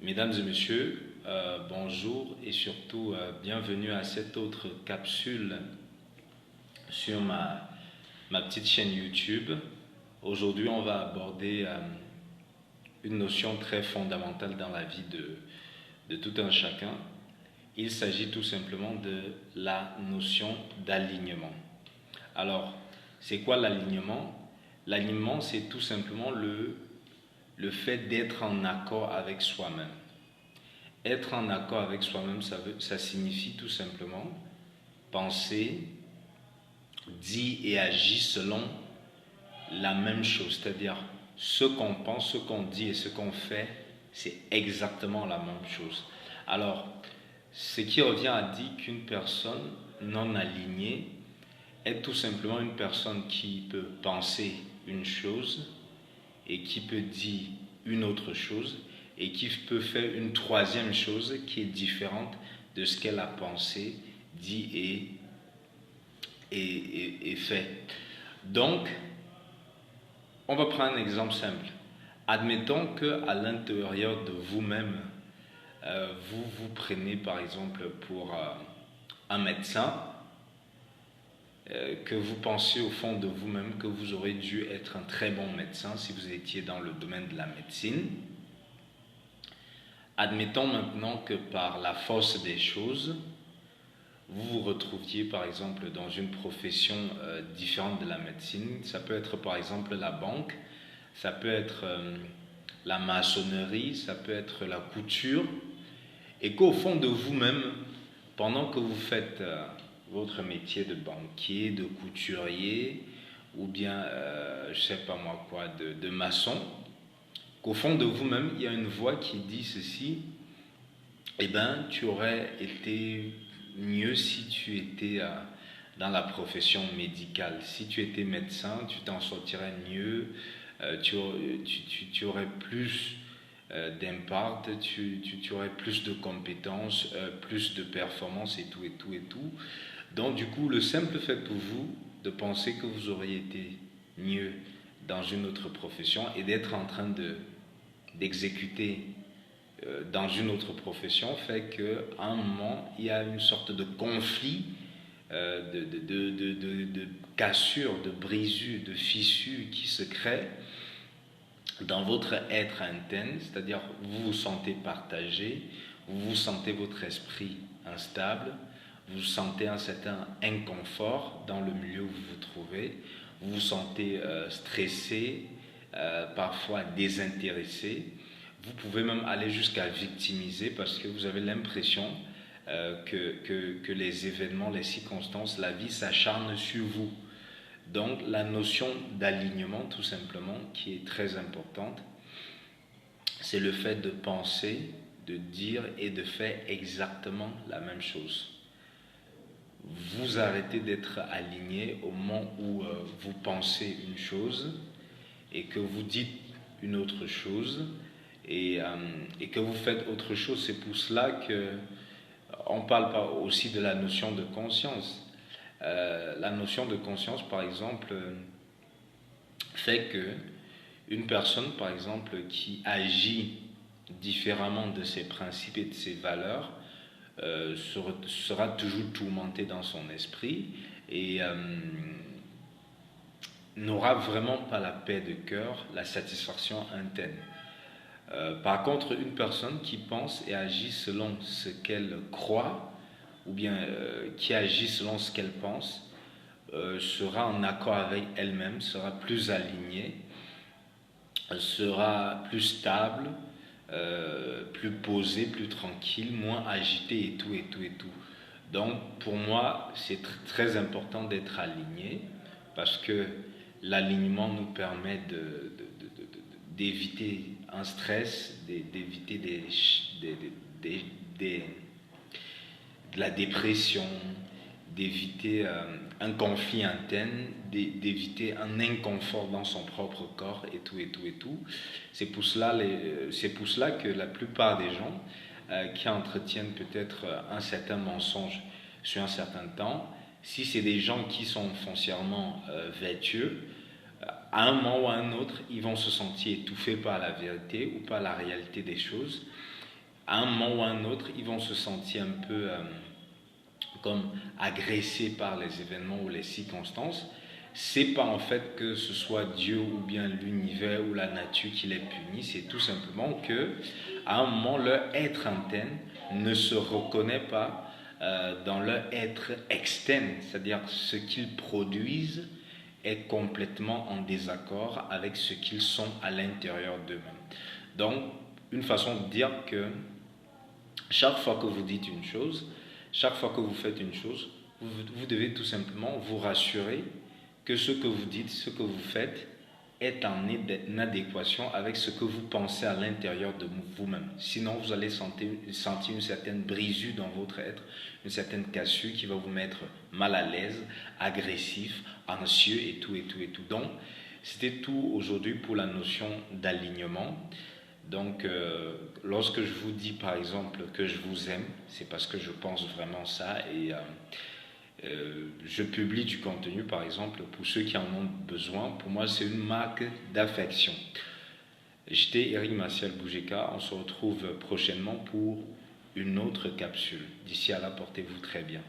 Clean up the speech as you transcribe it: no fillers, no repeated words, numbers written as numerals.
Mesdames et messieurs, bonjour et surtout bienvenue à cette autre capsule sur ma petite chaîne YouTube. Aujourd'hui, on va aborder une notion très fondamentale dans la vie de tout un chacun. Il s'agit tout simplement de la notion d'alignement. Alors, c'est quoi l'alignement? L'alignement, c'est tout simplement le fait d'être en accord avec soi-même. Être en accord avec soi-même, ça signifie tout simplement penser, dire et agir selon la même chose. C'est-à-dire, ce qu'on pense, ce qu'on dit et ce qu'on fait, c'est exactement la même chose. Alors, ce qui revient à dire qu'une personne non alignée est tout simplement une personne qui peut penser une chose et qui peut dire une autre chose et qui peut faire une troisième chose qui est différente de ce qu'elle a pensé, dit et fait. Donc, on va prendre un exemple simple. Admettons qu'à l'intérieur de vous-même, vous vous prenez par exemple pour un médecin, que vous pensez au fond de vous-même que vous aurez dû être un très bon médecin si vous étiez dans le domaine de la médecine. Admettons maintenant que par la force des choses, vous vous retrouviez par exemple dans une profession différente de la médecine. Ça peut être par exemple la banque, ça peut être la maçonnerie, ça peut être la couture. Et qu'au fond de vous-même, pendant que vous faites votre métier de banquier, de couturier, ou bien, je sais pas moi quoi, de maçon, qu'au fond de vous-même, il y a une voix qui dit ceci: eh bien, tu aurais été mieux si tu étais dans la profession médicale. Si tu étais médecin, tu t'en sortirais mieux, tu aurais plus d'impact, tu aurais plus de compétences, plus de performances et tout, et tout, et tout. Donc, du coup, le simple fait pour vous de penser que vous auriez été mieux dans une autre profession et d'être en train d'exécuter dans une autre profession fait qu'à un moment, il y a une sorte de conflit, de cassure, de brisure, de fissure qui se crée dans votre être interne, c'est-à-dire vous vous sentez partagé, vous sentez votre esprit instable, vous sentez un certain inconfort dans le milieu où vous vous trouvez, vous vous sentez stressé, parfois désintéressé. Vous pouvez même aller jusqu'à victimiser parce que vous avez l'impression que les événements, les circonstances, la vie s'acharne sur vous. Donc la notion d'alignement tout simplement qui est très importante, c'est le fait de penser, de dire et de faire exactement la même chose. Vous arrêtez d'être aligné au moment où vous pensez une chose et que vous dites une autre chose et que vous faites autre chose. C'est pour cela qu'on parle aussi de la notion de conscience. La notion de conscience, par exemple, fait que une personne, par exemple, qui agit différemment de ses principes et de ses valeurs, sera toujours tourmentée dans son esprit et n'aura vraiment pas la paix de cœur, la satisfaction interne. Par contre, une personne qui pense et agit selon ce qu'elle croit, ou bien qui agit selon ce qu'elle pense, sera en accord avec elle-même, sera plus alignée, sera plus stable, plus posée, plus tranquille, moins agitée et tout, et tout, et tout. Donc, pour moi, c'est très important d'être aligné parce que l'alignement nous permet d'éviter un stress, d'éviter de la dépression, d'éviter un conflit interne, d'éviter un inconfort dans son propre corps et tout, et tout, et tout. C'est pour cela que la plupart des gens qui entretiennent peut-être un certain mensonge sur un certain temps, si c'est des gens qui sont foncièrement vertueux, à un moment ou à un autre, ils vont se sentir étouffés par la vérité ou par la réalité des choses à un moment ou à un autre, ils vont se sentir un peu comme agressés par les événements ou les circonstances. C'est pas en fait que ce soit Dieu ou bien l'univers ou la nature qui les punit, c'est tout simplement que à un moment leur être interne ne se reconnaît pas dans leur être externe, c'est-à-dire ce qu'ils produisent est complètement en désaccord avec ce qu'ils sont à l'intérieur d'eux-mêmes. Donc, une façon de dire que chaque fois que vous dites une chose, chaque fois que vous faites une chose, vous devez tout simplement vous rassurer que ce que vous dites, ce que vous faites est en adéquation avec ce que vous pensez à l'intérieur de vous-même. Sinon, vous allez sentir une certaine brisure dans votre être, une certaine cassure qui va vous mettre mal à l'aise, agressif, anxieux et tout, et tout, et tout. Donc, c'était tout aujourd'hui pour la notion d'alignement. Donc, lorsque je vous dis par exemple que je vous aime, c'est parce que je pense vraiment ça et je publie du contenu par exemple pour ceux qui en ont besoin. Pour moi, c'est une marque d'affection. J'étais Eric Martial Boujeka. On se retrouve prochainement pour une autre capsule. D'ici à là, portez-vous très bien.